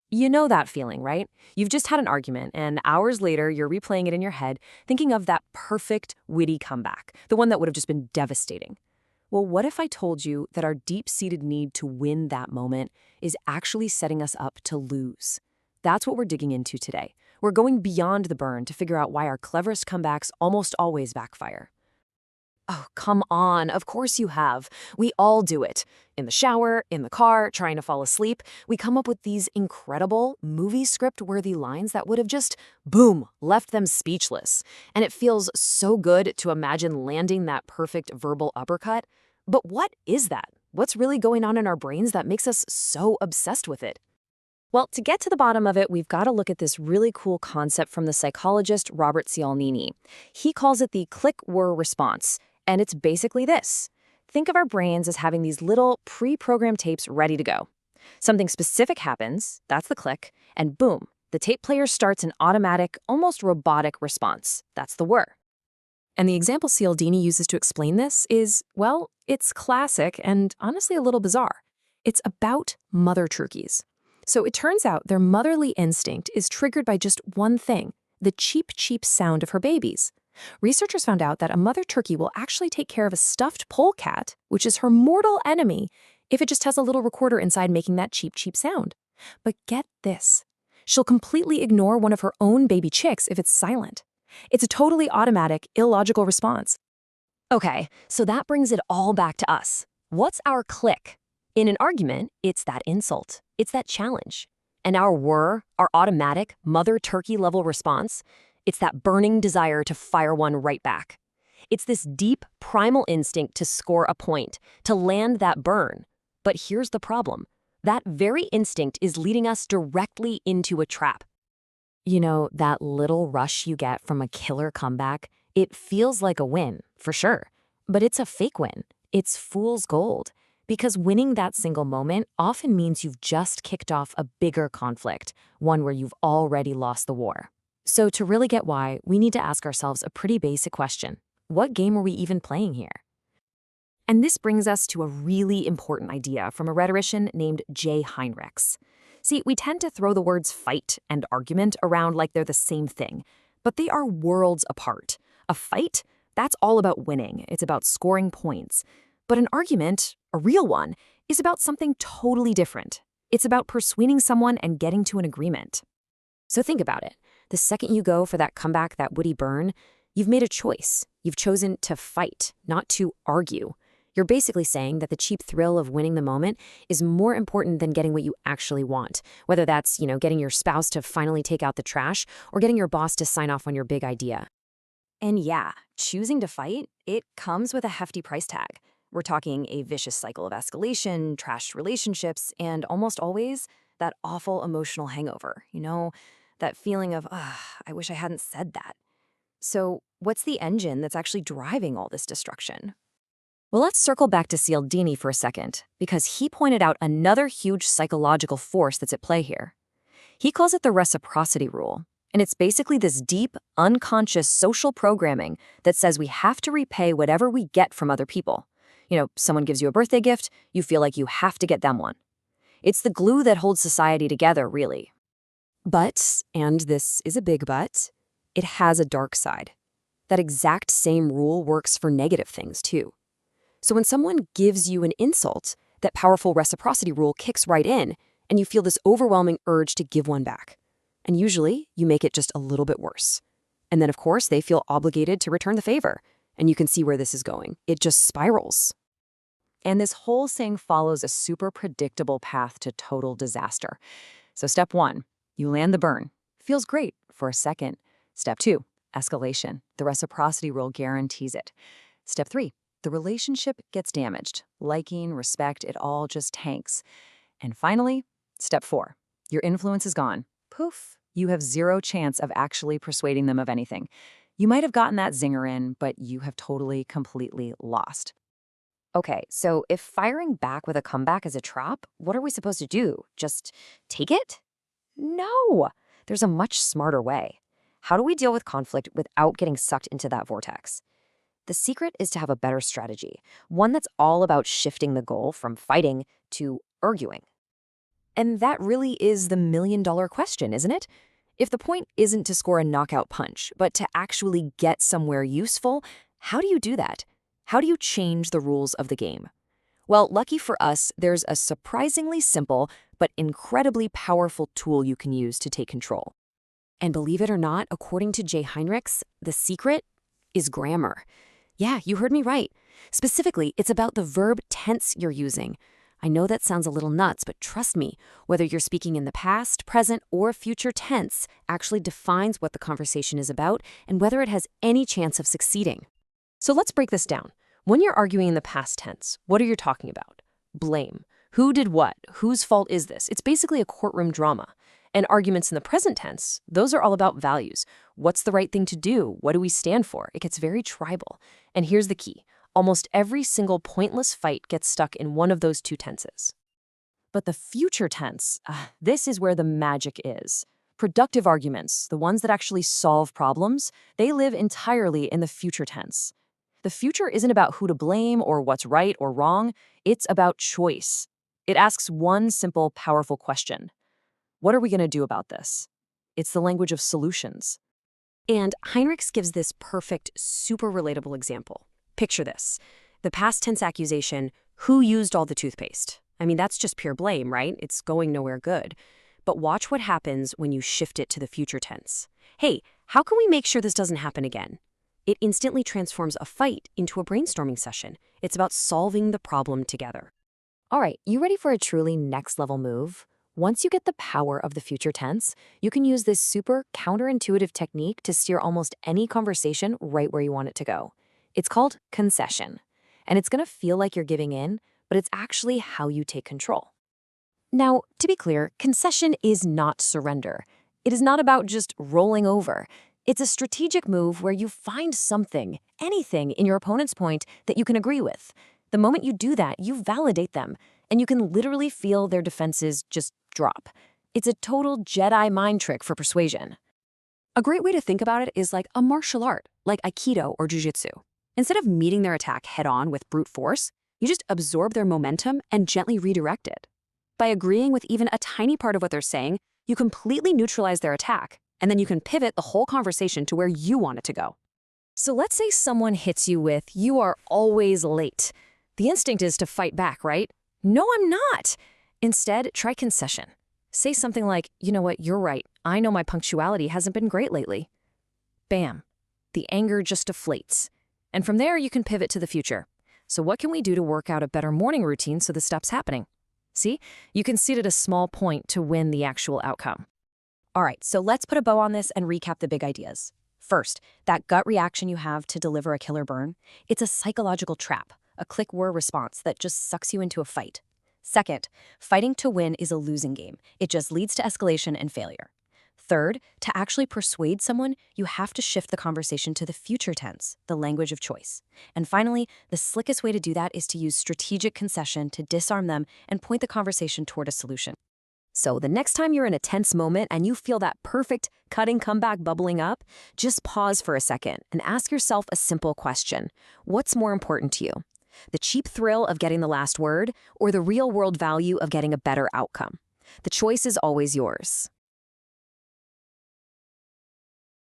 You know that feeling, right? You've just had an argument, and hours later, you're replaying it in your head, thinking of that perfect, witty comeback, the one that would have just been devastating. Well, what if I told you that our deep-seated need to win that moment is actually setting us up to lose? That's what we're digging into today. We're going beyond the burn to figure out why our cleverest comebacks almost always backfire. Oh, come on. Of course you have. We all do it. In the shower, in the car, trying to fall asleep, we come up with these incredible, movie script-worthy lines that would have just, boom, left them speechless. And it feels so good to imagine landing that perfect verbal uppercut. But what is that? What's really going on in our brains that makes us so obsessed with it? Well, to get to the bottom of it, we've got to look at this really cool concept from the psychologist Robert Cialdini. He calls it the click-whir response, and it's basically this. Think of our brains as having these little pre-programmed tapes ready to go. Something specific happens, that's the click, and boom, the tape player starts an automatic, almost robotic response. That's the whir. And the example Cialdini uses to explain this is, well, it's classic and honestly a little bizarre. It's about mother turkeys. So it turns out their motherly instinct is triggered by just one thing, the cheep, cheep sound of her babies. Researchers found out that a mother turkey will actually take care of a stuffed polecat, which is her mortal enemy, if it just has a little recorder inside making that cheep, cheep sound. But get this. She'll completely ignore one of her own baby chicks if it's silent. It's a totally automatic, illogical response. Okay, so that brings it all back to us. What's our click? In an argument, it's that insult. It's that challenge. And our whir, our automatic, mother turkey level response, it's that burning desire to fire one right back. It's this deep, primal instinct to score a point, to land that burn. But here's the problem. That very instinct is leading us directly into a trap. You know, that little rush you get from a killer comeback, it feels like a win, for sure. But it's a fake win. It's fool's gold. Because winning that single moment often means you've just kicked off a bigger conflict, one where you've already lost the war. So to really get why, we need to ask ourselves a pretty basic question. What game are we even playing here? And this brings us to a really important idea from a rhetorician named Jay Heinrichs. See, we tend to throw the words fight and argument around like they're the same thing, but they are worlds apart. A fight, that's all about winning. It's about scoring points. But an argument, a real one, is about something totally different. It's about persuading someone and getting to an agreement. So think about it. The second you go for that comeback, that witty burn, you've made a choice. You've chosen to fight, not to argue. You're basically saying that the cheap thrill of winning the moment is more important than getting what you actually want, whether that's, getting your spouse to finally take out the trash or getting your boss to sign off on your big idea. And yeah, choosing to fight, it comes with a hefty price tag. We're talking a vicious cycle of escalation, trashed relationships, and almost always that awful emotional hangover, that feeling of, I wish I hadn't said that. So what's the engine that's actually driving all this destruction? Well, let's circle back to Cialdini for a second, because he pointed out another huge psychological force that's at play here. He calls it the reciprocity rule, and it's basically this deep, unconscious social programming that says we have to repay whatever we get from other people. Someone gives you a birthday gift, you feel like you have to get them one. It's the glue that holds society together, really. But, and this is a big but, it has a dark side. That exact same rule works for negative things, too. So when someone gives you an insult, that powerful reciprocity rule kicks right in, and you feel this overwhelming urge to give one back. And usually, you make it just a little bit worse. And then, of course, they feel obligated to return the favor. And you can see where this is going. It just spirals. And this whole thing follows a super predictable path to total disaster. So step 1, you land the burn. Feels great for a second. Step 2, escalation. The reciprocity rule guarantees it. Step 3, the relationship gets damaged. Liking, respect, it all just tanks. And finally, step 4, your influence is gone. Poof, you have zero chance of actually persuading them of anything. You might have gotten that zinger in, but you have totally, completely lost. Okay, so if firing back with a comeback is a trap, what are we supposed to do? Just take it? No! There's a much smarter way. How do we deal with conflict without getting sucked into that vortex? The secret is to have a better strategy, one that's all about shifting the goal from fighting to arguing. And that really is the million-dollar question, isn't it? If the point isn't to score a knockout punch, but to actually get somewhere useful, how do you do that? How do you change the rules of the game? Well, lucky for us, there's a surprisingly simple but incredibly powerful tool you can use to take control. And believe it or not, according to Jay Heinrichs, the secret is grammar. Yeah, you heard me right. Specifically, it's about the verb tense you're using. I know that sounds a little nuts, but trust me, whether you're speaking in the past, present, or future tense actually defines what the conversation is about and whether it has any chance of succeeding. So let's break this down. When you're arguing in the past tense, what are you talking about? Blame. Who did what? Whose fault is this? It's basically a courtroom drama. And arguments in the present tense, those are all about values. What's the right thing to do? What do we stand for? It gets very tribal. And here's the key. Almost every single pointless fight gets stuck in one of those two tenses. But the future tense, this is where the magic is. Productive arguments, the ones that actually solve problems, they live entirely in the future tense. The future isn't about who to blame or what's right or wrong. It's about choice. It asks one simple, powerful question. What are we going to do about this? It's the language of solutions. And Heinrichs gives this perfect, super relatable example. Picture this. The past tense accusation, who used all the toothpaste? I mean, that's just pure blame, right? It's going nowhere good. But watch what happens when you shift it to the future tense. Hey, how can we make sure this doesn't happen again? It instantly transforms a fight into a brainstorming session. It's about solving the problem together. All right, you ready for a truly next-level move? Once you get the power of the future tense, you can use this super counterintuitive technique to steer almost any conversation right where you want it to go. It's called concession, and it's going to feel like you're giving in, but it's actually how you take control. Now, to be clear, concession is not surrender. It is not about just rolling over. It's a strategic move where you find something, anything in your opponent's point that you can agree with. The moment you do that, you validate them, and you can literally feel their defenses just drop. It's a total Jedi mind trick for persuasion. A great way to think about it is like a martial art, like Aikido or Jiu-Jitsu. Instead of meeting their attack head-on with brute force, you just absorb their momentum and gently redirect it. By agreeing with even a tiny part of what they're saying, you completely neutralize their attack, and then you can pivot the whole conversation to where you want it to go. So let's say someone hits you with, "You are always late." The instinct is to fight back, right? No, I'm not. Instead, try concession. Say something like, "You know what, you're right. I know my punctuality hasn't been great lately." Bam. The anger just deflates. And from there, you can pivot to the future. So what can we do to work out a better morning routine so this stops happening? See, you can seed at a small point to win the actual outcome. All right, so let's put a bow on this and recap the big ideas. First, that gut reaction you have to deliver a killer burn, it's a psychological trap, a click-war response that just sucks you into a fight. Second, fighting to win is a losing game. It just leads to escalation and failure. Third, to actually persuade someone, you have to shift the conversation to the future tense, the language of choice. And finally, the slickest way to do that is to use strategic concession to disarm them and point the conversation toward a solution. So the next time you're in a tense moment and you feel that perfect cutting comeback bubbling up, just pause for a second and ask yourself a simple question. What's more important to you? The cheap thrill of getting the last word or the real-world value of getting a better outcome? The choice is always yours.